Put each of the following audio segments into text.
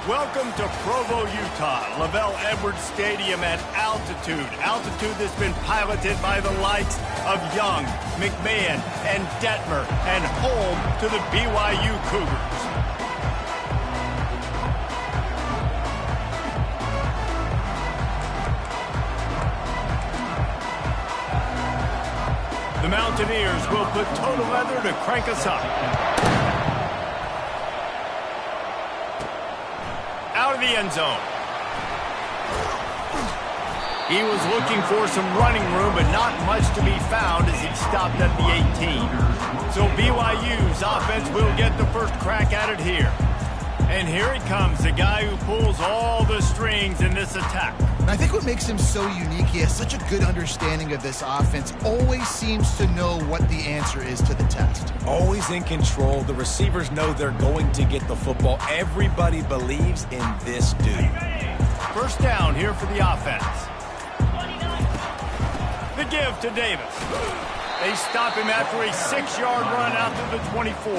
Welcome to Provo, Utah, Lavelle Edwards Stadium at altitude. Altitude that's been piloted by the likes of Young, McMahon, and Detmer, and home to the BYU Cougars. The Mountaineers will put total leather to crank us up. Out of the end zone. He was looking for some running room, but not much to be found as he stopped at the 18. So BYU's offense will get the first crack at it here. And here he comes, the guy who pulls all the strings in this attack. And I think what makes him so unique, he has such a good understanding of this offense, always seems to know what the answer is to the test. Always in control. The receivers know they're going to get the football. Everybody believes in this dude. First down here for the offense. The give to Davis. They stop him after a 6-yard run out to the 24.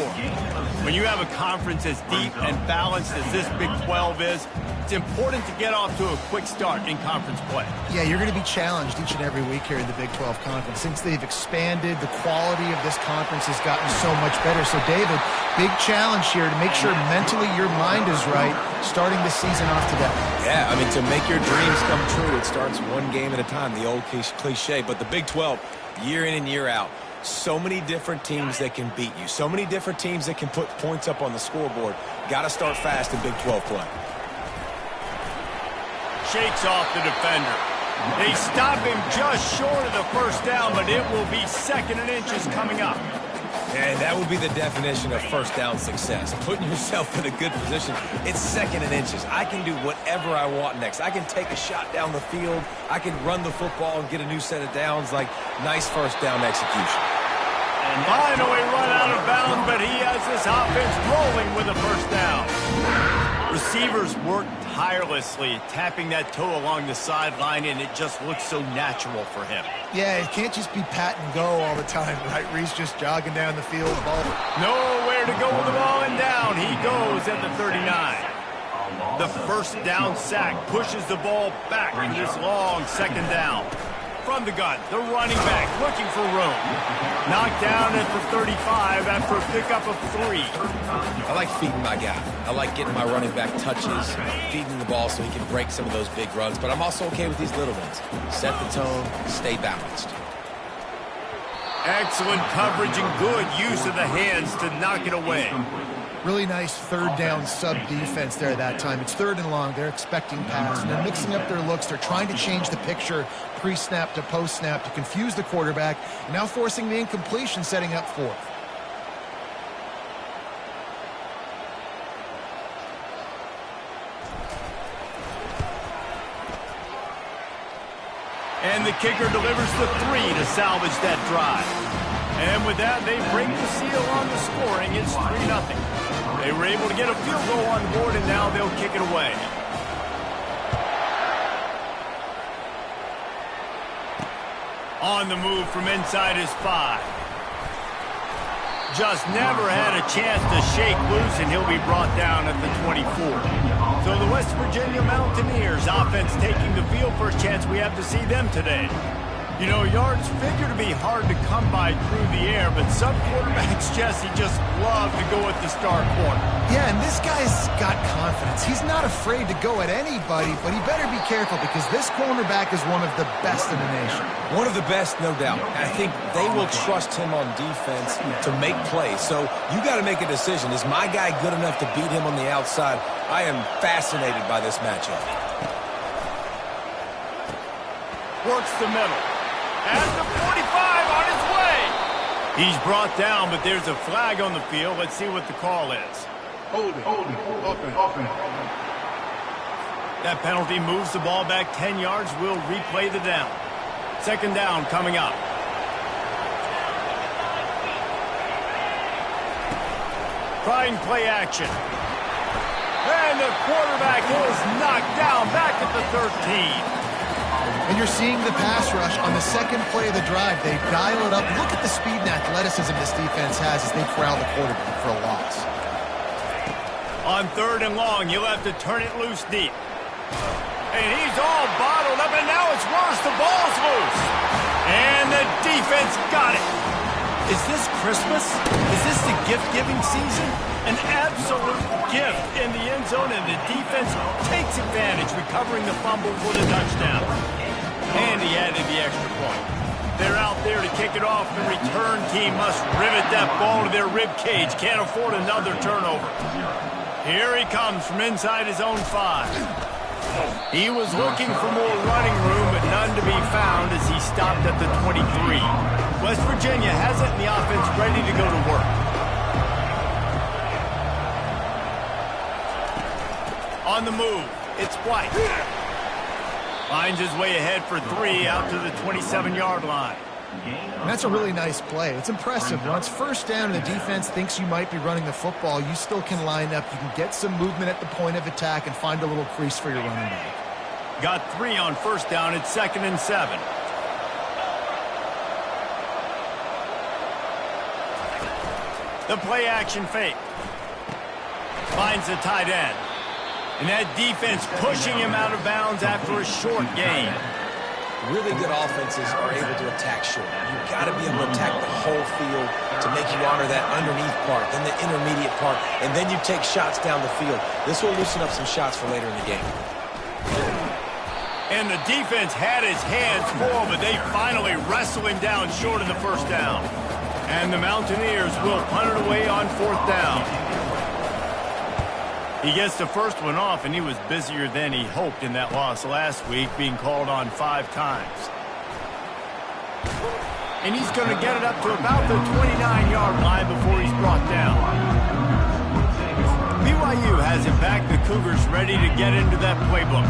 When you have a conference as deep and balanced as this Big 12 is, it's important to get off to a quick start in conference play. Yeah, you're going to be challenged each and every week here in the Big 12 Conference. Since they've expanded, the quality of this conference has gotten so much better. So, David, big challenge here to make sure mentally your mind is right starting the season off today. Yeah, I mean, to make your dreams come true, it starts one game at a time, the old cliche. But the Big 12, year in and year out, so many different teams that can beat you, so many different teams that can put points up on the scoreboard. Got to start fast in Big 12 play. Shakes off the defender. They stop him just short of the first down, but it will be 2nd and inches coming up. And that would be the definition of first down success. Putting yourself in a good position. It's 2nd and inches. I can do whatever I want next. I can take a shot down the field. I can run the football and get a new set of downs. Like, nice first down execution. And finally run out of bounds, but he has this offense rolling with a first down. Receivers work tirelessly, tapping that toe along the sideline, and it just looks so natural for him. Yeah, it can't just be pat and go all the time, right? Reese just jogging down the field, ball. Nowhere to go with the ball, and down he goes at the 39. The first down sack pushes the ball back in this long 2nd down. From the gun, the running back looking for room. Knocked down at the 35 after a pickup of 3. I like feeding my guy. I like getting my running back touches, feeding the ball so he can break some of those big runs. But I'm also okay with these little ones. Set the tone, stay balanced. Excellent coverage and good use of the hands to knock it away. Really nice 3rd down sub-defense there that time. It's 3rd and long. They're expecting pass, and they're mixing up their looks. They're trying to change the picture pre-snap to post-snap to confuse the quarterback, and now forcing the incompletion, setting up 4th. And the kicker delivers the 3 to salvage that drive. And with that, they break the seal on the scoring. It's 3-0. They were able to get a field goal on the board, and now they'll kick it away. On the move from inside his 5. Just never had a chance to shake loose, and he'll be brought down at the 24. So the West Virginia Mountaineers offense taking the field. First chance we have to see them today. You know, yards figure to be hard to come by through the air, but some quarterbacks, Jesse, just love to go at the star corner. Yeah, and this guy's got confidence. He's not afraid to go at anybody, but he better be careful because this cornerback is one of the best in the nation. One of the best, no doubt. I think they will trust him on defense to make plays. So you got to make a decision. Is my guy good enough to beat him on the outside? I am fascinated by this matchup. Works the middle. At the 45 on his way. He's brought down, but there's a flag on the field. Let's see what the call is. Hold it. Open. That penalty moves the ball back 10 yards. We'll replay the down. 2nd down coming up. Trying play action. And the quarterback is knocked down back at the 13. And you're seeing the pass rush on the 2nd play of the drive. They dial it up. Look at the speed and athleticism this defense has as they corral the quarterback for a loss. On 3rd and long, he'll have to turn it loose deep. And he's all bottled up, and now it's worse. The ball's loose. And the defense got it. Is this Christmas? Is this the gift-giving season? An absolute gift in the end zone, and the defense takes advantage, recovering the fumble for the touchdown. And he added the extra point. They're out there to kick it off. The return team must rivet that ball to their rib cage. Can't afford another turnover. Here he comes from inside his own 5. He was looking for more running room, but none to be found as he stopped at the 23. West Virginia has it, and the offense ready to go to work. On the move, it's White. Finds his way ahead for 3 out to the 27-yard line. And that's a really nice play. It's impressive. Once first down and the defense thinks you might be running the football, you still can line up. You can get some movement at the point of attack and find a little crease for your running back. Got 3 on first down. It's 2nd and 7. The play action fake. Finds the tight end. And that defense pushing him out of bounds after a short gain. Really good offenses are able to attack short. You've got to be able to attack the whole field to make you honor that underneath part, then the intermediate part, and then you take shots down the field. This will loosen up some shots for later in the game. And the defense had his hands full, but they finally wrestle him down short of the first down. And the Mountaineers will punt it away on 4th down. He gets the first one off, and he was busier than he hoped in that loss last week, being called on 5 times. And he's going to get it up to about the 29-yard line before he's brought down. BYU has it back. The Cougars ready to get into that playbook.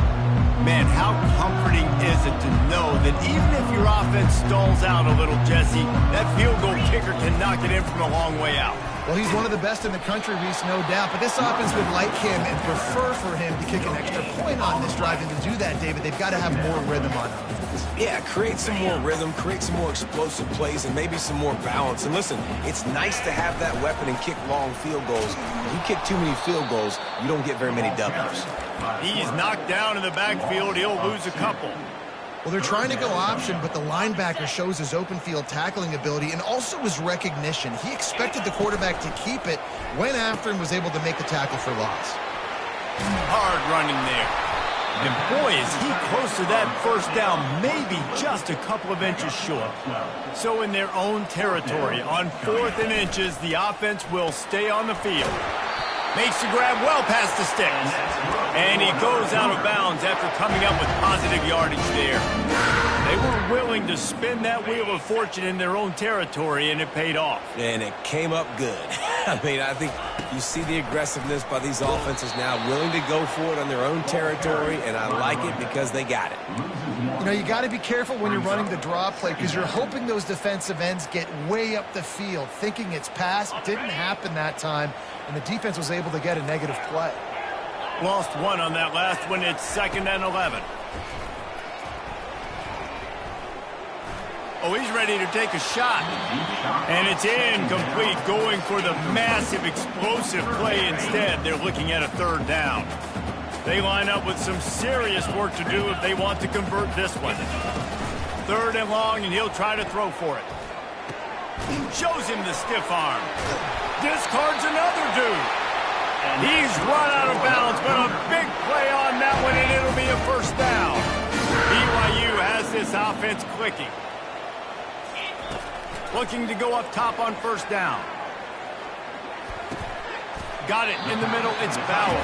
Man, how comforting is it to know that even if your offense stalls out a little, Jesse, that field goal kicker can knock it in from a long way out. Well, he's one of the best in the country, Reese, no doubt. But this offense would like him and prefer for him to kick an extra point on this drive. And to do that, David, they've got to have more rhythm on offense. Yeah, create some more rhythm, create some more explosive plays, and maybe some more balance. And listen, it's nice to have that weapon and kick long field goals. If you kick too many field goals, you don't get very many W's. He's knocked down in the backfield. He'll lose a couple. Well, they're trying to go option, but the linebacker shows his open field tackling ability and also his recognition. He expected the quarterback to keep it, went after and was able to make the tackle for loss. Hard running there. And boy, is he close to that first down, maybe just a couple of inches short. So in their own territory, on 4th and inches, the offense will stay on the field. Makes the grab well past the sticks. And he goes out of bounds after coming up with positive yardage there. They were willing to spin that wheel of fortune in their own territory, and it paid off. And it came up good. I mean, I think you see the aggressiveness by these offenses now, willing to go for it on their own territory, and I like it because they got it. You know, you got to be careful when you're running the draw play because you're hoping those defensive ends get way up the field, thinking it's pass. Didn't happen that time, and the defense was able to get a negative play. Lost 1 on that last one. It's 2nd and 11. Oh, he's ready to take a shot. And it's incomplete, going for the massive explosive play instead. They're looking at a 3rd down. They line up with some serious work to do if they want to convert this one. 3rd and long, and he'll try to throw for it. Shows him the stiff arm. Discards another dude. He's run out of bounds, but a big play on that one, and it'll be a first down. BYU has this offense clicking. Looking to go up top on first down. Got it in the middle. It's Bauer.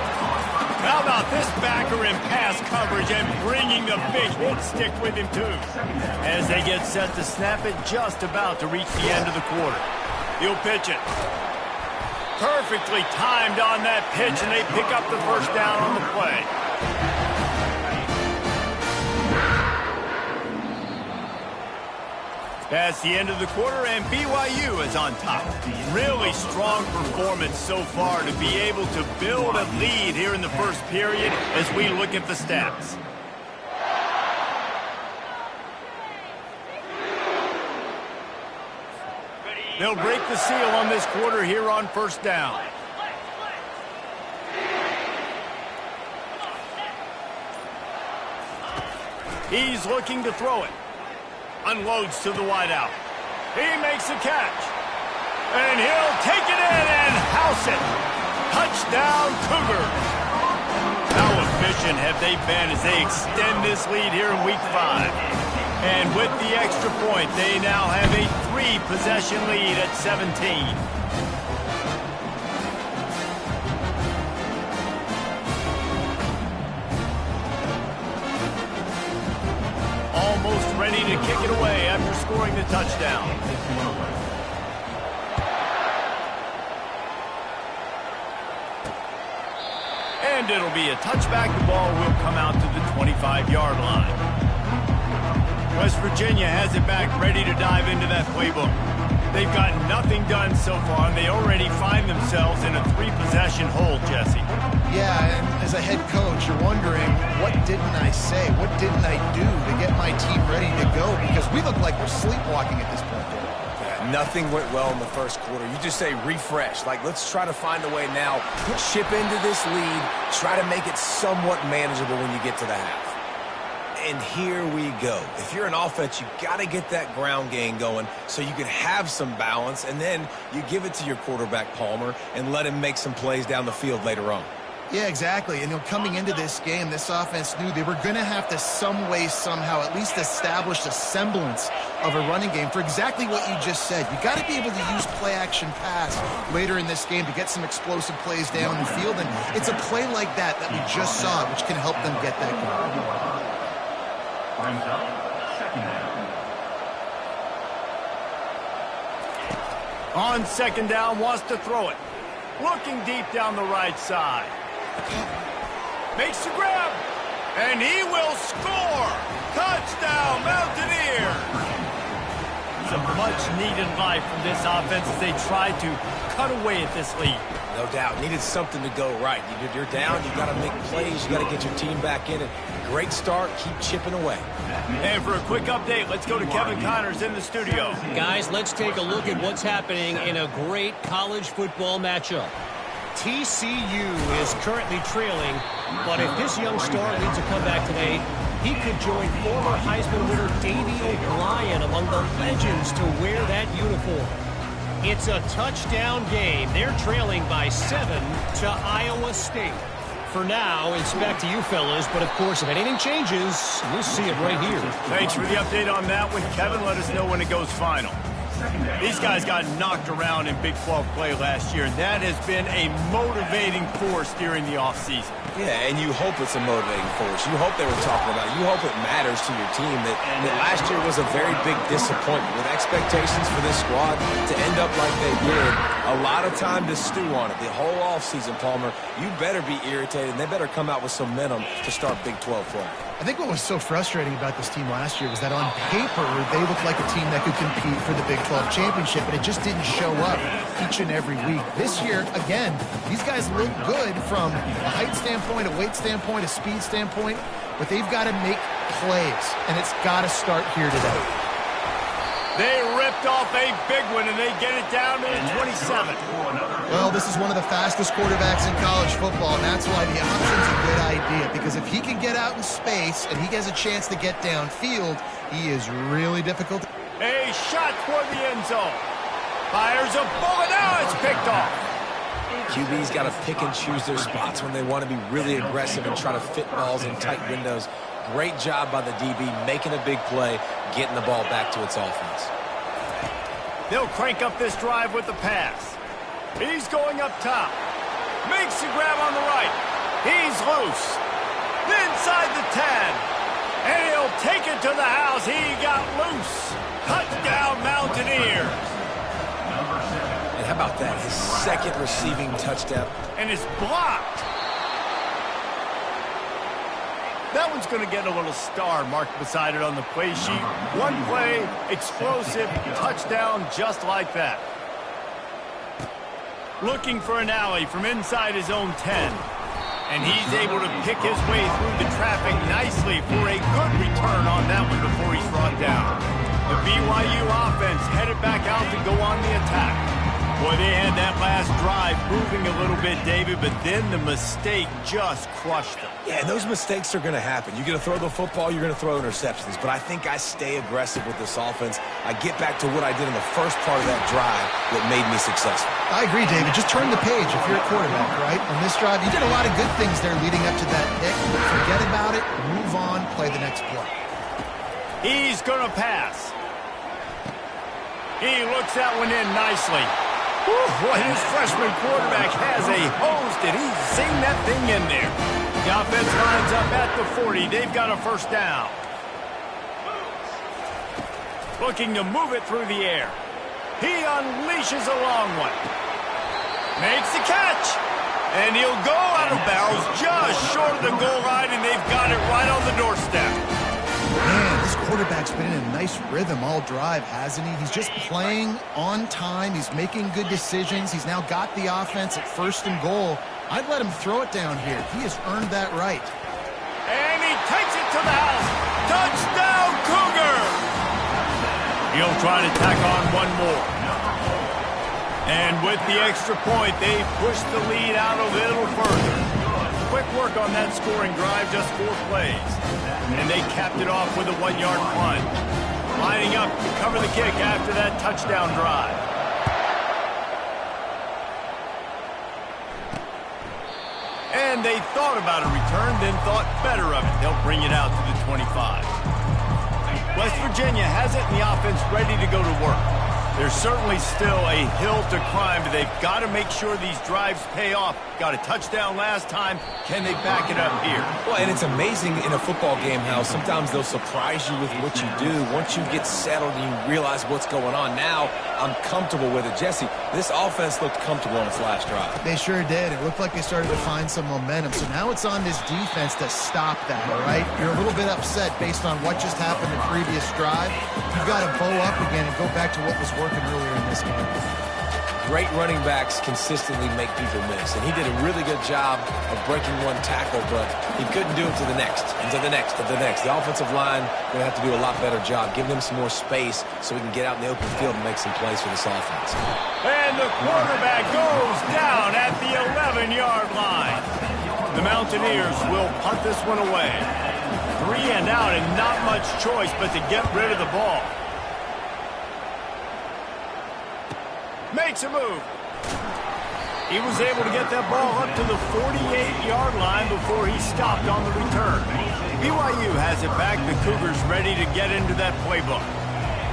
How about this backer in pass coverage and bringing the big hit stick with him, too. As they get set to snap it, just about to reach the end of the quarter. He'll pitch it. Perfectly timed on that pitch, and they pick up the first down on the play. That's the end of the quarter, and BYU is on top. Really strong performance so far to be able to build a lead here in the first period as we look at the stats. They'll break the seal on this quarter here on first down. He's looking to throw it. Unloads to the wideout. He makes a catch. And he'll take it in and house it. Touchdown, Cougars. How efficient have they been as they extend this lead here in Week 5? And with the extra point, they now have a 3-possession lead at 17. Almost ready to kick it away after scoring the touchdown. And it'll be a touchback. The ball will come out to the 25-yard line. West Virginia has it back, ready to dive into that playbook. They've got nothing done so far, and they already find themselves in a 3-possession hole, Jesse. Yeah, and as a head coach, you're wondering, what didn't I say? What didn't I do to get my team ready to go? Because we look like we're sleepwalking at this point. Yeah, nothing went well in the first quarter. You just say refresh. Like, let's try to find a way now. Chip into this lead. Try to make it somewhat manageable when you get to the half. And here we go. If you're an offense, you got to get that ground game going so you can have some balance, and then you give it to your quarterback, Palmer, and let him make some plays down the field later on. Yeah, exactly. And coming into this game, this offense knew they were going to have to some way, somehow, at least establish a semblance of a running game for exactly what you just said. You got to be able to use play-action pass later in this game to get some explosive plays down the field, and it's a play like that we just saw, which can help them get that going. On second down, wants to throw it. Looking deep down the right side. Makes the grab. And he will score. Touchdown, Mountaineers. It's a much-needed life from this offense as they try to cut away at this lead. No doubt. Needed something to go right. You're down. You got to make plays. You got to get your team back in it. Great start. Keep chipping away. And for a quick update, let's go to Kevin Connors in the studio. Guys, let's take a look at what's happening in a great college football matchup. TCU is currently trailing, but if this young star leads a comeback today, he could join former Heisman winner Davey O'Brien among the legends to wear that uniform. It's a touchdown game. They're trailing by 7 to Iowa State. For now, it's back to you fellas, but of course, if anything changes, we'll see it right here. Thanks for the update on that one, Kevin. Let us know when it goes final. These guys got knocked around in Big 12 play last year, and that has been a motivating force during the offseason. Yeah, and you hope it's a motivating force. You hope they were talking about it. You hope it matters to your team that last year was a very big disappointment with expectations for this squad to end up like they did. A lot of time to stew on it. The whole offseason, Palmer, you better be irritated, and they better come out with some momentum to start Big 12 play. I think what was so frustrating about this team last year was that on paper, they looked like a team that could compete for the Big 12 championship, but it just didn't show up each and every week. This year, again, these guys look good from a height standpoint, a weight standpoint, a speed standpoint, but they've got to make plays, and it's got to start here today. They ripped off a big one, and they get it down to the 27. Well, this is one of the fastest quarterbacks in college football, and that's why the option's a good idea, because if he can get out in space and he has a chance to get downfield, he is really difficult. A shot toward the end zone. Fires a bullet. Now it's picked off. QB's got to pick and choose their spots when they want to be really aggressive and try to fit balls in tight windows. Great job by the DB making a big play, getting the ball back to its offense. They'll crank up this drive with the pass. He's going up top. Makes the grab on the right. He's loose. Inside the 10. And he'll take it to the house. He got loose. Touchdown, Mountaineers. And how about that? His second receiving touchdown. And it's blocked. That one's going to get a little star marked beside it on the play sheet. One play, explosive, touchdown, just like that. Looking for an alley from inside his own 10. And he's able to pick his way through the traffic nicely for a good return on that one before he's brought down. The BYU offense headed back out to go on the attack. Boy, they had that last drive moving a little bit, David, but then the mistake just crushed them. Yeah, and those mistakes are going to happen. You're going to throw the football, you're going to throw interceptions. But I think I stay aggressive with this offense. I get back to what I did in the first part of that drive that made me successful. I agree, David. Just turn the page if you're a quarterback, right? On this drive, you did a lot of good things there leading up to that pick. Forget about it, move on, play the next play. He's going to pass. He looks that one in nicely. Boy, his freshman quarterback has a hose. Did he sing that thing in there? The offense lines up at the 40. They've got a first down. Looking to move it through the air. He unleashes a long one. Makes the catch. And he'll go out of bounds just short of the goal line, and they've got it right on the doorstep. Man, this quarterback's been in a nice rhythm all drive, hasn't he? He's just playing on time. He's making good decisions. He's now got the offense at first and goal. I'd let him throw it down here. He has earned that right. And he takes it to the house. Touchdown, Cougar! He'll try to tack on one more. And with the extra point, they push the lead out a little further. Quick work on that scoring drive, just 4 plays. And they capped it off with a 1-yard punt. Lining up to cover the kick after that touchdown drive. And they thought about a return, then thought better of it. They'll bring it out to the 25. West Virginia has it in the offense ready to go to work. There's certainly still a hill to climb, but they've got to make sure these drives pay off. Got a touchdown last time. Can they back it up here? Well, and it's amazing in a football game how sometimes they'll surprise you with what you do. Once you get settled and you realize what's going on, now I'm comfortable with it. Jesse, this offense looked comfortable on its last drive. They sure did. It looked like they started to find some momentum. So now it's on this defense to stop that, all right? You're a little bit upset based on what just happened the previous drive. You've got to bow up again and go back to what was working earlier in this game. Great running backs consistently make people miss, and he did a really good job of breaking one tackle, but he couldn't do it to the next, and to the next, and to the next. The offensive line going to have to do a lot better job, giving them some more space so we can get out in the open field and make some plays for this offense. And the quarterback goes down at the 11-yard line. The Mountaineers will punt this one away. 3 and out, and not much choice but to get rid of the ball. Makes a move. He was able to get that ball up to the 48-yard line before he stopped on the return. BYU has it back. The Cougars ready to get into that playbook.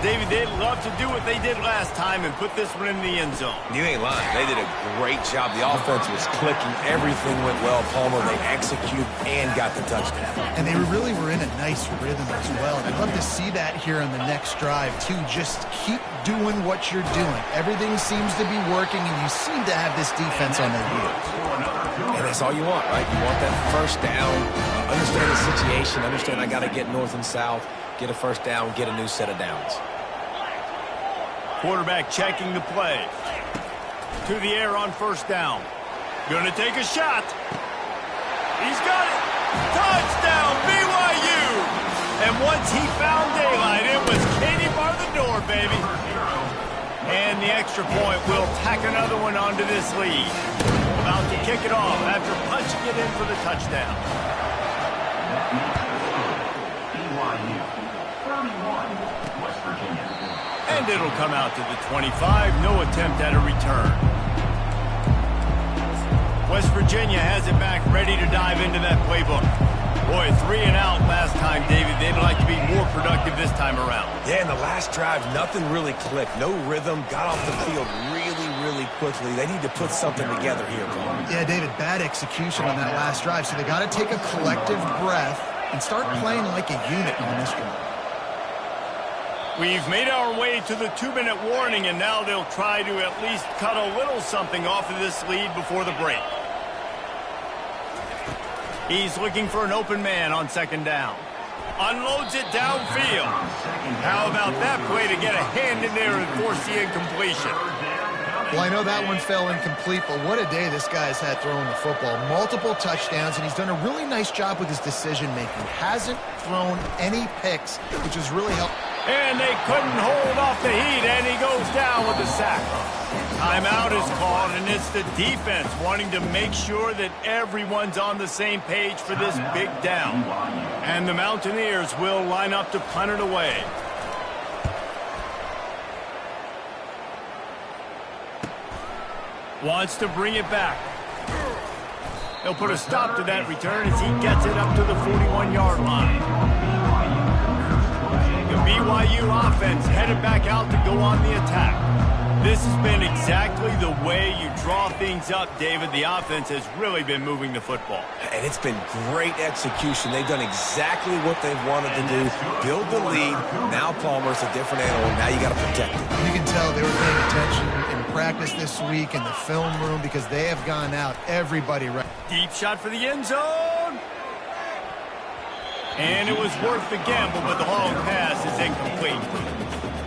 David, they'd love to do what they did last time and put this one in the end zone. You ain't lying. They did a great job. The offense was clicking. Everything went well. Palmer, they executed and got the touchdown. And they really were in a nice rhythm as well. And I'd love to see that here on the next drive, too. Just keep doing what you're doing. Everything seems to be working, and you seem to have this defense on their heels. And that's all you want, right? You want that first down. Understand the situation. Understand I got to get north and south. Get a first down. Get a new set of downs. Quarterback checking the play. To the air on first down. Gonna take a shot. He's got it. Touchdown, BYU! And once he found daylight, it was Katie bar the door, baby. And the extra point will tack another one onto this lead. About to kick it off after punching it in for the touchdown. BYU, 31, West Virginia. And it'll come out to the 25. No attempt at a return. West Virginia has it back, ready to dive into that playbook. Boy, 3 and out last time, David. They'd like to be more productive this time around. Yeah, in the last drive, nothing really clicked. No rhythm. Got off the field really quickly. They need to put something together here, Paul. Yeah, David, bad execution on that last drive. So they got to take a collective breath and start playing like a unit on this drive. We've made our way to the 2-minute warning, and now they'll try to at least cut a little something off of this lead before the break. He's looking for an open man on second down. Unloads it downfield. How about that play to get a hand in there and force the incompletion? Well, I know that one fell incomplete, but what a day this guy's had throwing the football. Multiple touchdowns, and he's done a really nice job with his decision-making. Hasn't thrown any picks, which has really helped. And they couldn't hold off the heat, and he goes down with the sack. Timeout is called, and it's the defense wanting to make sure that everyone's on the same page for this big down. And the Mountaineers will line up to punt it away. Wants to bring it back. He'll put a stop to that return as he gets it up to the 41-yard line. The BYU offense headed back out to go on the attack. This has been exactly the way you draw things up, David. The offense has really been moving the football. And it's been great execution. They've done exactly what they've wanted to do. Build the lead. Now Palmer's a different animal. Now you got to protect it. You can tell they were paying attention in practice this week in the film room because they have gone out everybody right. Deep shot for the end zone. And it was worth the gamble, but the long pass is incomplete.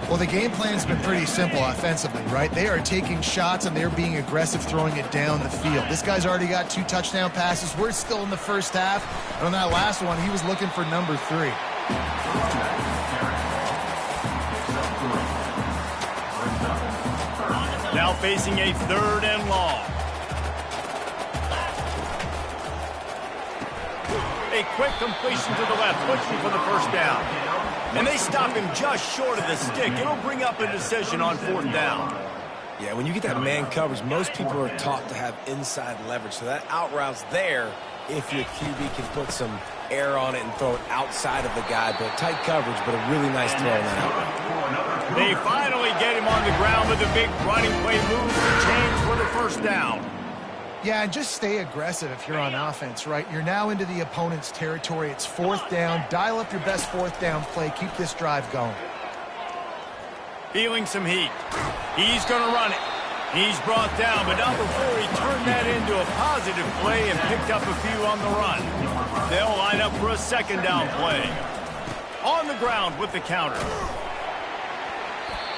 Well, the game plan's been pretty simple offensively, right? They are taking shots, and they're being aggressive throwing it down the field. This guy's already got 2 touchdown passes. We're still in the first half. And on that last one, he was looking for number 3. Now facing a 3rd and long. A quick completion to the left, pushing for the first down. And they stop him just short of the stick. It'll bring up a decision on 4th down. Yeah, when you get that man coverage, most people are taught to have inside leverage. So that out route's there if your QB can put some air on it and throw it outside of the guy. But tight coverage, but a really nice throw on that out route. They finally get him on the ground with a big running play move to change for the first down. Yeah, and just stay aggressive if you're on offense, right? You're now into the opponent's territory. It's 4th down. Dial up your best 4th down play. Keep this drive going. Feeling some heat. He's going to run it. He's brought down, but not before he turned that into a positive play and picked up a few on the run. They'll line up for a 2nd down play. On the ground with the counter.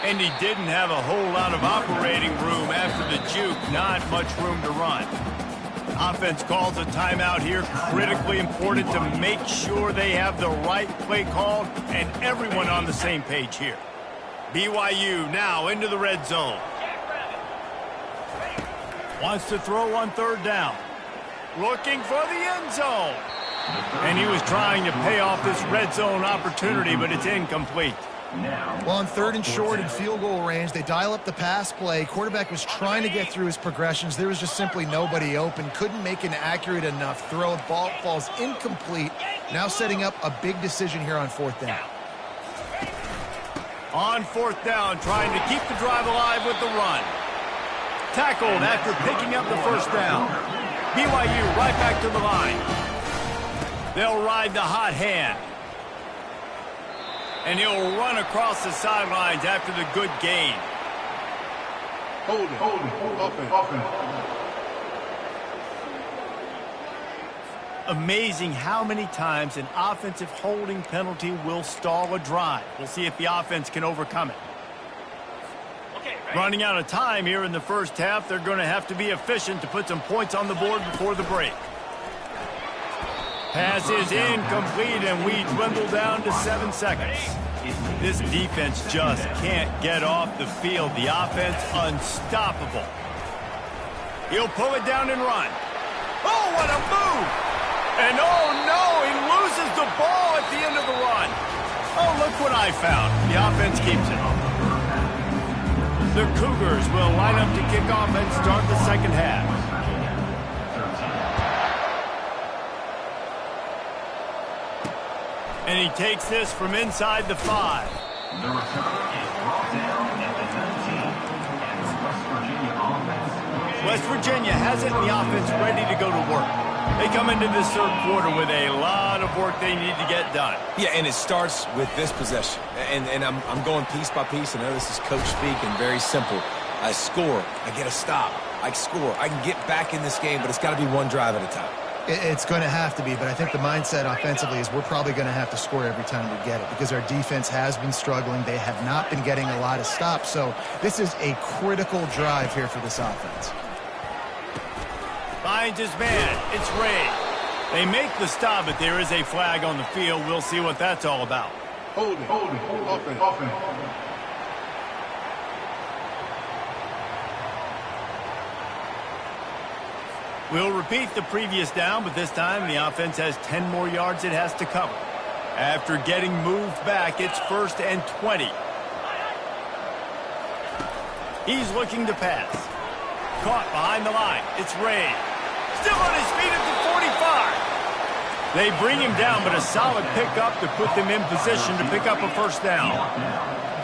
And he didn't have a whole lot of operating room after the juke. Not much room to run. Offense calls a timeout here. Critically important to make sure they have the right play called and everyone on the same page here. BYU now into the red zone. Wants to throw on 3rd down. Looking for the end zone. And he was trying to pay off this red zone opportunity, but it's incomplete. Well, on 3rd and short and field goal range, they dial up the pass play. Quarterback was trying to get through his progressions. There was just simply nobody open. Couldn't make an accurate enough throw. Ball falls incomplete. Now setting up a big decision here on 4th down. On 4th down, trying to keep the drive alive with the run. Tackled after picking up the first down. BYU right back to the line. They'll ride the hot hand. And he'll run across the sidelines after the good gain. Hold it, open. Amazing how many times an offensive holding penalty will stall a drive. We'll see if the offense can overcome it. Running out of time here in the first half. They're going to have to be efficient to put some points on the board before the break. Pass is incomplete, and we dwindle down to 7 seconds. This defense just can't get off the field. The offense unstoppable. He'll pull it down and run. Oh, what a move! And oh no, he loses the ball at the end of the run. Oh, look what I found. The offense keeps it. The Cougars will line up to kick off and start the 2nd half. And he takes this from inside the 5. The return is brought down at the 19. And the West Virginia offense. West Virginia has it, and the offense ready to go to work. They come into this 3rd quarter with a lot of work they need to get done. Yeah, and it starts with this possession. And I'm going piece by piece. I know this is coach speak and very simple. I score. I get a stop. I score. I can get back in this game, but it's got to be one drive at a time. It's going to have to be, but I think the mindset offensively is we're probably going to have to score every time we get it because our defense has been struggling. They have not been getting a lot of stops, so this is a critical drive here for this offense. Finds his man. It's Ray. They make the stop, but there is a flag on the field. We'll see what that's all about. Hold it, open. We'll repeat the previous down, but this time the offense has 10 more yards it has to cover. After getting moved back, it's 1st and 20. He's looking to pass. Caught behind the line. It's Ray. Still on his feet at the 45. They bring him down, but a solid pickup to put them in position to pick up a first down.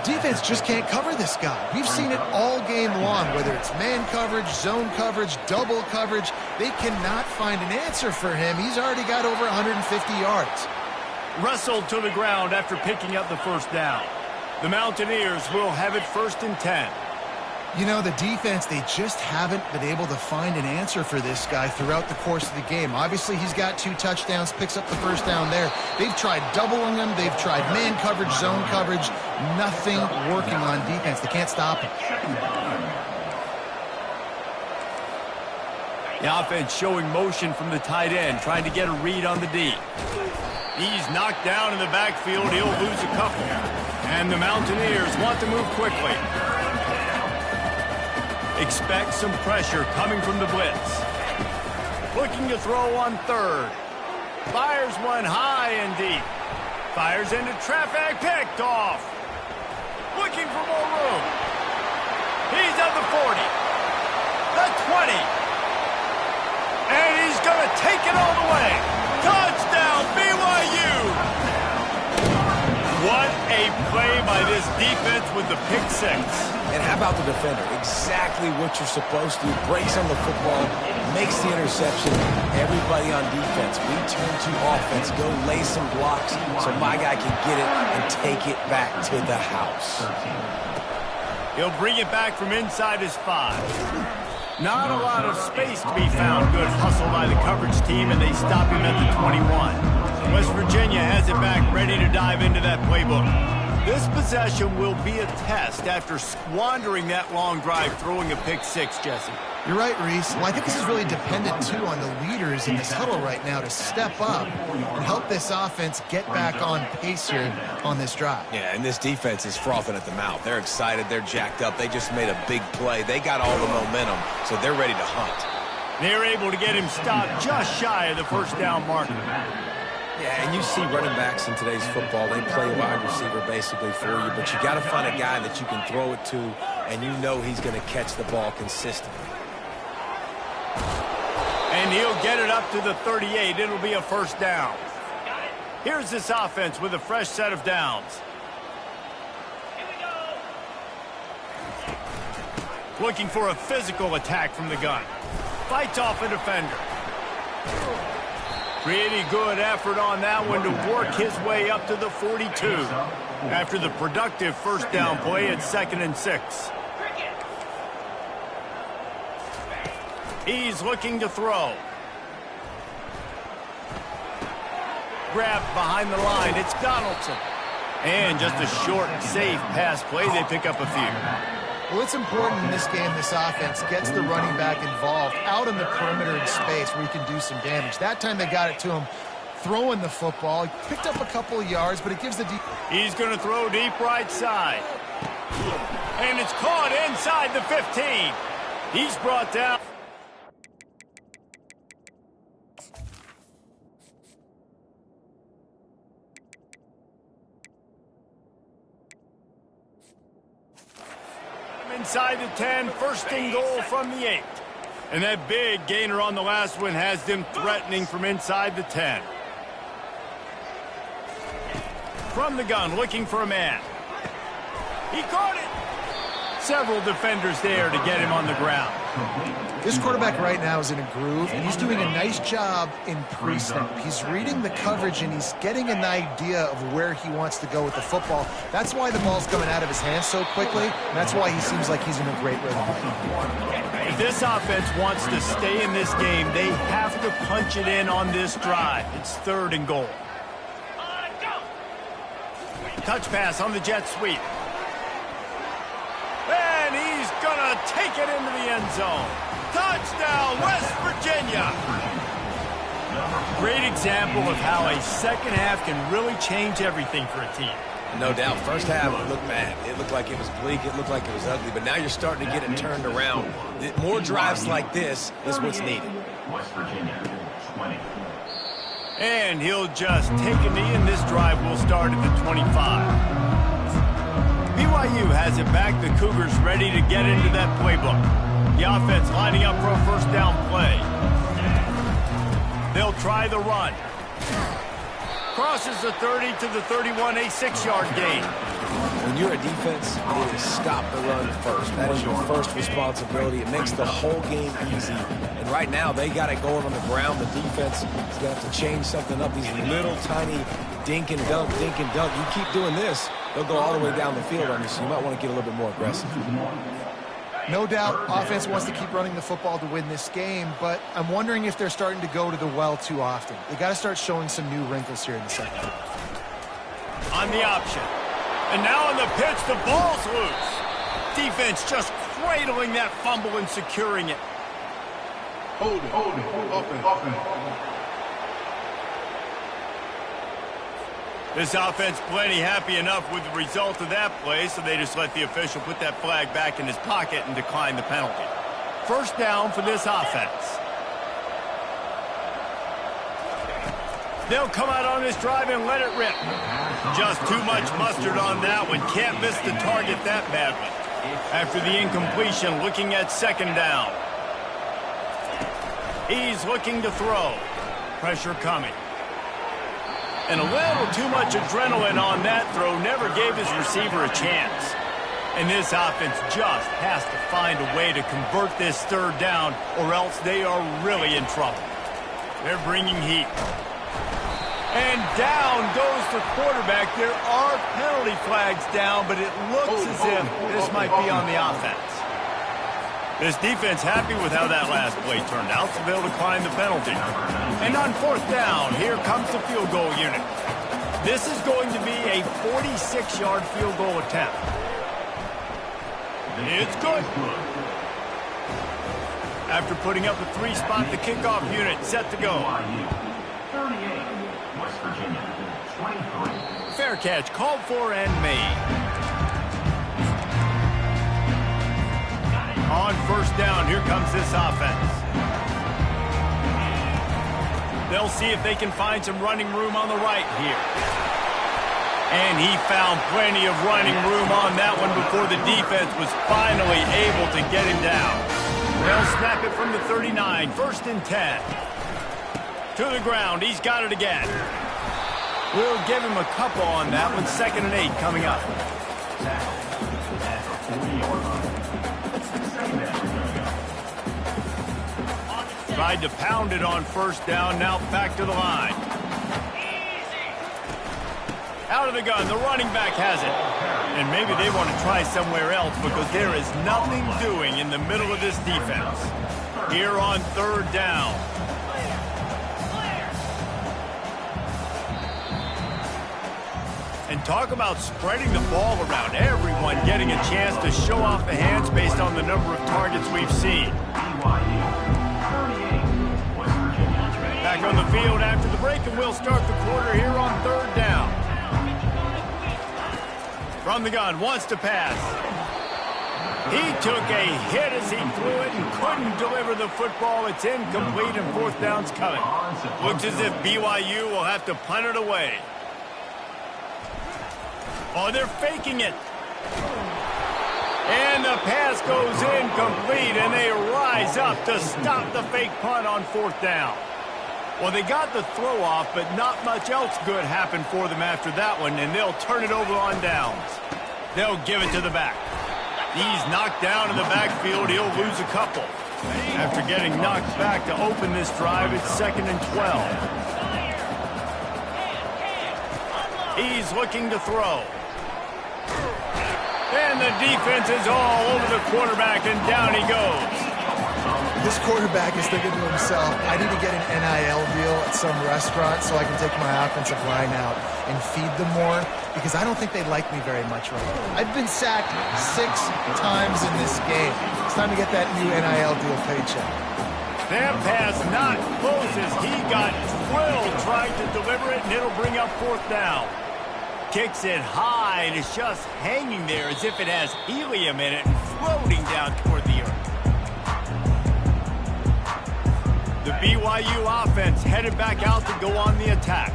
Defense just can't cover this guy. We've seen it all game long, whether it's man coverage, zone coverage, double coverage. They cannot find an answer for him. He's already got over 150 yards. Wrestled to the ground after picking up the first down. The Mountaineers will have it 1st and 10. You know, the defense, they just haven't been able to find an answer for this guy throughout the course of the game. Obviously, he's got 2 touchdowns, picks up the first down there. They've tried doubling him. They've tried man coverage, zone coverage. Nothing working on defense. They can't stop him. The offense showing motion from the tight end, trying to get a read on the D. He's knocked down in the backfield. He'll lose a couple. And the Mountaineers want to move quickly. Expect some pressure coming from the blitz. Looking to throw on 3rd. Fires one high and deep. Fires into traffic, picked off. Looking for more room. He's at the 40. The 20. And he's going to take it all the way. Touchdown, BYU! What a play by this defense with the pick 6. And how about the defender? Exactly what you're supposed to do. Breaks on the football, makes the interception. Everybody on defense, we turn to offense. Go lay some blocks so my guy can get it and take it back to the house. He'll bring it back from inside his 5. Not a lot of space to be found. Good hustle by the coverage team, and they stop him at the 21. West Virginia has it back, ready to dive into that playbook. This possession will be a test after squandering that long drive, throwing a pick 6, Jesse. You're right, Reese. Well, I think this is really dependent, too, on the leaders in this huddle right now to step up and help this offense get back on pace here on this drive. Yeah, and this defense is frothing at the mouth. They're excited. They're jacked up. They just made a big play. They got all the momentum, so they're ready to hunt. They're able to get him stopped just shy of the first down marker. Yeah, and you see running backs in today's football, they play wide receiver basically for you, but you got to find a guy that you can throw it to, and you know he's going to catch the ball consistently. And he'll get it up to the 38. It'll be a first down. Here's this offense with a fresh set of downs. Looking for a physical attack from the gun. Fights off a defender. Pretty good effort on that one to work his way up to the 42. After the productive first down play at 2nd and 6. He's looking to throw. Grabbed behind the line. It's Donaldson. And just a short, safe pass play. They pick up a few. Well, it's important in this game this offense gets the running back involved out in the perimeter in space where he can do some damage. That time they got it to him throwing the football. He picked up a couple of yards, but it gives the deep. He's going to throw deep right side. And it's caught inside the 15. He's brought down. Inside the 10, 1st and goal from the 8. And that big gainer on the last one has them threatening from inside the 10. From the gun, looking for a man. He caught it. Several defenders there to get him on the ground. This quarterback right now is in a groove, and he's doing a nice job in pre-snap. He's reading the coverage, and he's getting an idea of where he wants to go with the football. That's why the ball's coming out of his hands so quickly, and that's why he seems like he's in a great rhythm right now. If this offense wants to stay in this game, they have to punch it in on this drive. It's 3rd and goal. Touch pass on the jet sweep. And he's going to take it into the end zone. Touchdown, West Virginia. Great example of how a second half can really change everything for a team. No doubt. First half, it looked bad. It looked like it was bleak. It looked like it was ugly. But now you're starting to get it turned around. More drives like this is what's needed. West Virginia, 20. And he'll just take a knee, and this drive will start at the 25. BYU has it back. The Cougars ready to get into that playbook. The offense lining up for a first down play. They'll try the run. Crosses the 30 to the 31, a 6-yard gain. When you're a defense, it is stop the run first. That is your first responsibility. It makes the whole game easy. And right now, they got it going on the ground. The defense is going to have to change something up. These little tiny dink and dunk, dink and dunk. You keep doing this, they'll go all the way down the field on you, so you might want to get a little bit more aggressive. No doubt, offense wants to keep running the football to win this game, but I'm wondering if they're starting to go to the well too often. They got to start showing some new wrinkles here in the second half. On the option. And now on the pitch, the ball's loose. Defense just cradling that fumble and securing it. Hold it. Offense. This offense plenty happy enough with the result of that play, so they just let the official put that flag back in his pocket and decline the penalty. First down for this offense. They'll come out on this drive and let it rip. Just too much mustard on that one. Can't miss the target that badly. After the incompletion, looking at second down. He's looking to throw. Pressure coming. And a little too much adrenaline on that throw never gave his receiver a chance. And this offense just has to find a way to convert this third down, or else they are really in trouble. They're bringing heat. And down goes the quarterback. There are penalty flags down, but it looks as if this might be on the offense. This defense happy with how that last play turned out, so they'll decline the penalty. And on fourth down, here comes the field goal unit. This is going to be a 46-yard field goal attempt. It's good. After putting up a 3-spot, the kickoff unit set to go. 38, West Virginia, 23. Fair catch called for and made. On first down, here comes this offense. They'll see if they can find some running room on the right here. And he found plenty of running room on that one before the defense was finally able to get him down. They'll snap it from the 39, first and 10. To the ground, he's got it again. We'll give him a couple on that one, second and 8 coming up. Tried to pound it on first down, now back to the line. Out of the gun, the running back has it. And maybe they want to try somewhere else because there is nothing doing in the middle of this defense. Here on third down. And talk about spreading the ball around. Everyone getting a chance to show off the hands based on the number of targets we've seen. Back on the field after the break, and we'll start the quarter here on third down. From the gun, wants to pass. He took a hit as he threw it and couldn't deliver the football. It's incomplete, and fourth down's coming. Looks as if BYU will have to punt it away. Oh, they're faking it. And the pass goes incomplete, and they rise up to stop the fake punt on fourth down. Well, they got the throw off, but not much else good happened for them after that one, and they'll turn it over on downs. They'll give it to the back. He's knocked down in the backfield. He'll lose a couple. After getting knocked back to open this drive, it's second and 12. He's looking to throw. And the defense is all over the quarterback, and down he goes. This quarterback is thinking to himself, I need to get an NIL deal at some restaurant so I can take my offensive line out and feed them more, because I don't think they like me very much right now. I've been sacked 6 times in this game. It's time to get that new NIL deal paycheck. That pass not close as he got drilled trying to deliver it, and it'll bring up fourth down. Kicks it high, and it's just hanging there as if it has helium in it and floating down toward the earth. The BYU offense headed back out to go on the attack.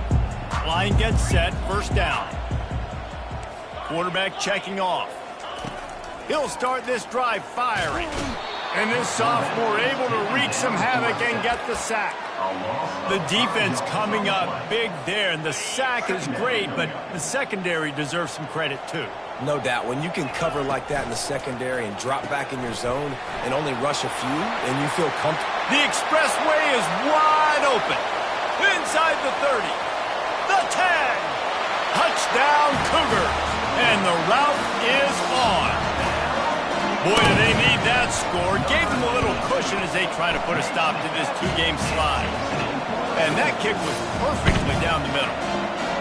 Line gets set, first down. Quarterback checking off. He'll start this drive firing. And this sophomore able to wreak some havoc and get the sack. The defense coming up big there, and the sack is great, but the secondary deserves some credit too. No doubt. When you can cover like that in the secondary and drop back in your zone and only rush a few, and you feel comfortable. The expressway is wide open. Inside the 30. The 10. Touchdown Cougars. And the route is on. Boy, do they need that score. Gave them a little cushion as they try to put a stop to this two-game slide. And that kick was perfectly down the middle.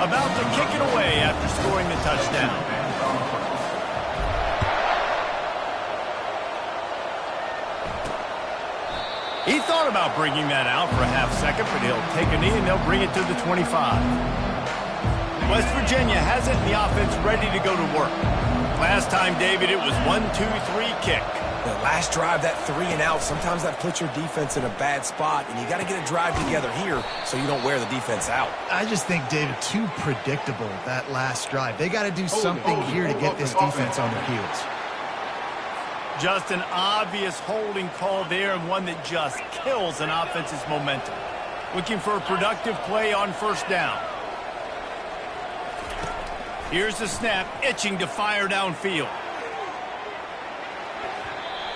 About to kick it away after scoring the touchdown. He thought about bringing that out for a half second, but he'll take a knee and they'll bring it to the 25. West Virginia has it, and the offense ready to go to work. Last time, David, it was 1-2-3 kick. The last drive, that 3 and out, sometimes that puts your defense in a bad spot, and you got to get a drive together here so you don't wear the defense out. I just think, David, too predictable, that last drive. They got to do something here to get this defense on their heels. Just an obvious holding call there, and one that just kills an offense's momentum. Looking for a productive play on first down. Here's the snap, itching to fire downfield.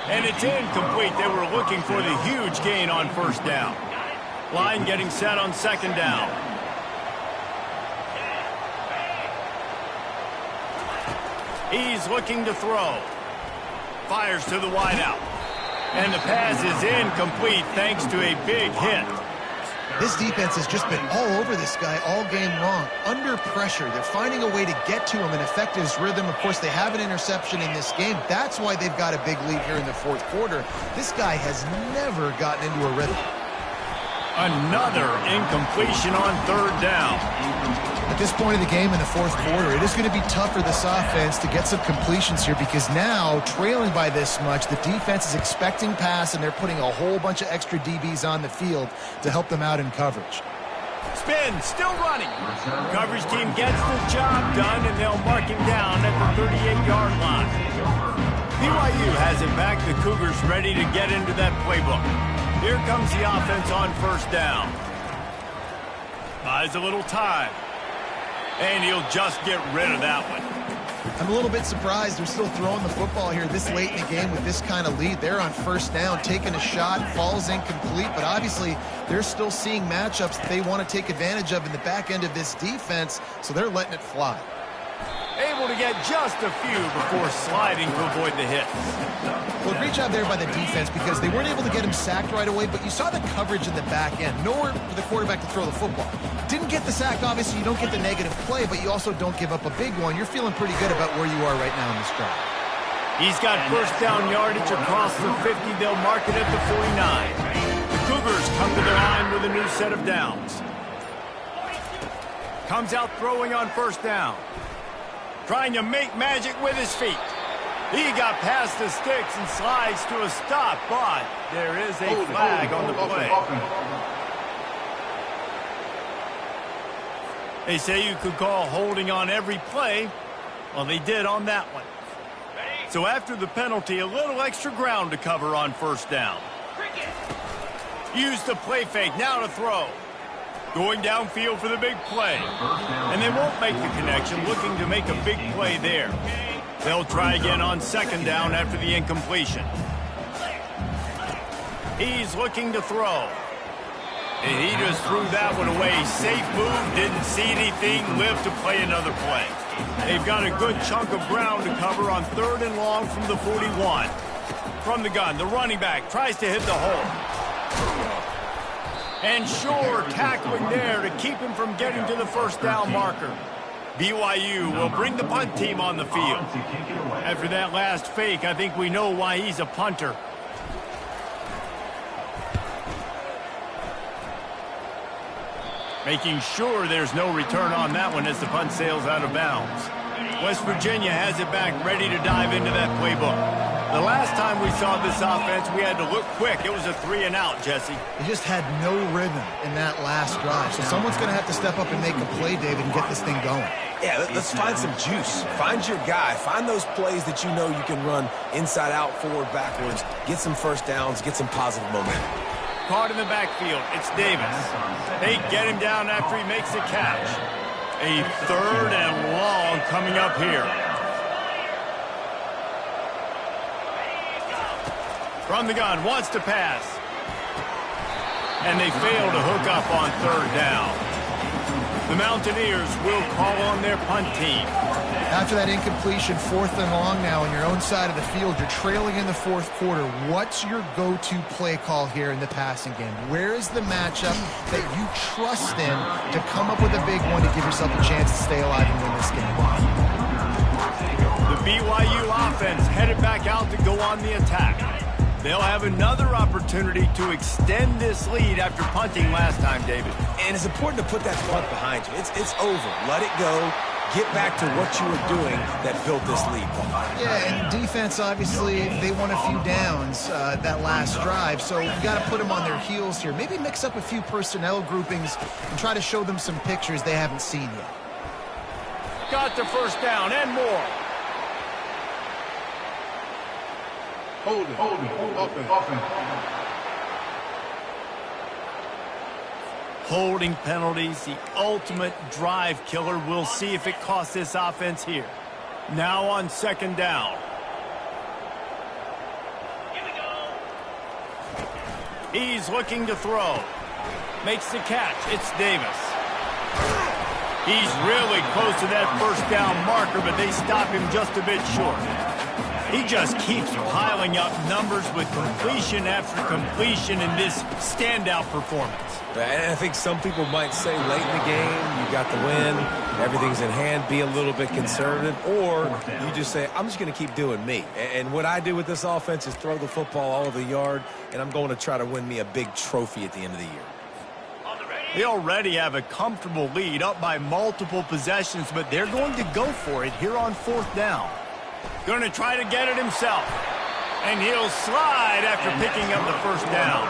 And it's incomplete. They were looking for the huge gain on first down. Line getting set on second down. He's looking to throw. Fires to the wideout. And the pass is incomplete thanks to a big hit. This defense has just been all over this guy all game long. Under pressure. They're finding a way to get to him and affect his rhythm. Of course, they have an interception in this game. That's why they've got a big lead here in the fourth quarter. This guy has never gotten into a rhythm. Another incompletion on third down. At this point in the game in the fourth quarter, it is going to be tough for this offense to get some completions here because now, trailing by this much, the defense is expecting pass, and they're putting a whole bunch of extra DBs on the field to help them out in coverage. Spin, still running. Coverage team gets the job done, and they'll mark him down at the 38-yard line. BYU has it back. The Cougars ready to get into that playbook. Here comes the offense on first down. Buys a little time. And he'll just get rid of that one. I'm a little bit surprised they're still throwing the football here this late in the game with this kind of lead. They're on first down, taking a shot, falls incomplete, but obviously they're still seeing matchups that they want to take advantage of in the back end of this defense, so they're letting it fly. Able to get just a few before sliding to avoid the hit. Well, great job there by the defense because they weren't able to get him sacked right away, but you saw the coverage in the back end. Nowhere for the quarterback to throw the football. Didn't get the sack, obviously. You don't get the negative play, but you also don't give up a big one. You're feeling pretty good about where you are right now in this drive. He's got first down yardage across the 50. They'll mark it at the 49. The Cougars come to the line with a new set of downs. Comes out throwing on first down. Trying to make magic with his feet. He got past the sticks and slides to a stop, but there is a flag on the play. They say you could call holding on every play. Well, they did on that one. So after the penalty, a little extra ground to cover on first down. Use the play fake, now to throw. Going downfield for the big play. And they won't make the connection, looking to make a big play there. They'll try again on second down after the incompletion. He's looking to throw. And he just threw that one away. Safe move, didn't see anything, lived to play another play. They've got a good chunk of ground to cover on third and long from the 41. From the gun, the running back tries to hit the hole. And sure, tackling there to keep him from getting to the first down marker. BYU will bring the punt team on the field. After that last fake, I think we know why he's a punter. Making sure there's no return on that one as the punt sails out of bounds. West Virginia has it back, ready to dive into that playbook. The last time we saw this offense, we had to look quick. It was a 3-and-out, Jesse. They just had no rhythm in that last drive. So someone's going to have to step up and make a play, David, and get this thing going. Yeah, let's find some juice. Find your guy. Find those plays that you know you can run inside out, forward, backwards. Get some first downs. Get some positive momentum. Caught in the backfield. It's Davis. They get him down after he makes the catch. A 3rd and long coming up here. From the gun, wants to pass. And they fail to hook up on 3rd down. The Mountaineers will call on their punt team. After that incompletion, 4th and long now on your own side of the field, you're trailing in the 4th quarter. What's your go-to play call here in the passing game? Where is the matchup that you trust in to come up with a big one to give yourself a chance to stay alive and win this game? The BYU offense headed back out to go on the attack. They'll have another opportunity to extend this lead after punting last time, David. And it's important to put that punt behind you. It's over. Let it go. Get back to what you were doing that built this lead. Yeah, and defense, obviously, they won a few downs that last drive, so you got to put them on their heels here. Maybe mix up a few personnel groupings and try to show them some pictures they haven't seen yet. Got the first down and more. Holding. Offense. Holding penalties, the ultimate drive killer. We'll see if it costs this offense here. Now on 2nd down. He's looking to throw. Makes the catch. It's Davis. He's really close to that first down marker, but they stop him just a bit short. He just keeps piling up numbers with completion after completion in this standout performance. And I think some people might say late in the game, you got the win, everything's in hand, be a little bit conservative, or you just say, I'm just going to keep doing me. And what I do with this offense is throw the football all over the yard, and I'm going to try to win me a big trophy at the end of the year. They already have a comfortable lead, up by multiple possessions, but they're going to go for it here on 4th down. Going to try to get it himself. And he'll slide after picking up the first down.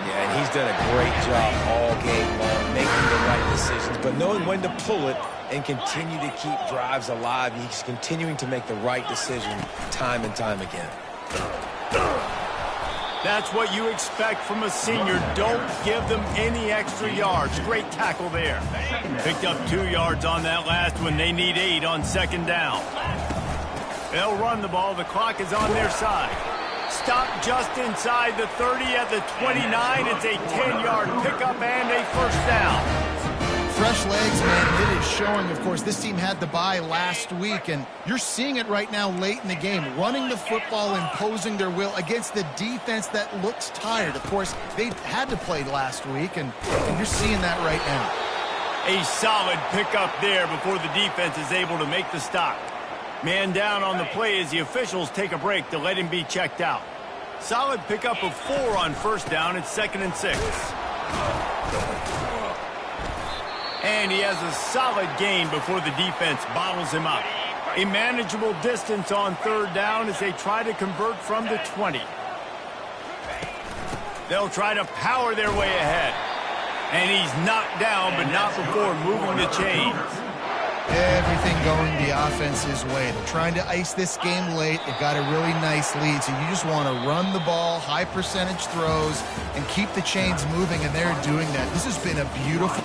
Yeah, and he's done a great job all game long, making the right decisions, but knowing when to pull it and continue to keep drives alive. He's continuing to make the right decision time and time again. That's what you expect from a senior. Don't give them any extra yards. Great tackle there. Picked up 2 yards on that last one. They need 8 on 2nd down. They'll run the ball. The clock is on their side. Stop just inside the 30 at the 29. It's a 10-yard pickup and a first down. Fresh legs, man, and it is showing, of course. This team had the bye last week, and you're seeing it right now late in the game. Running the football, imposing their will against the defense that looks tired. Of course, they had to play last week, and you're seeing that right now. A solid pickup there before the defense is able to make the stop. Man down on the play as the officials take a break to let him be checked out. Solid pickup of 4 on first down. It's 2nd and 6. And he has a solid gain before the defense bottles him up. A manageable distance on 3rd down as they try to convert from the 20. They'll try to power their way ahead. And he's knocked down, but not before moving the chains. Everything going the offense's way. They're trying to ice this game late. They've got a really nice lead, so you just want to run the ball, high percentage throws, and keep the chains moving, and they're doing that. This has been a beautiful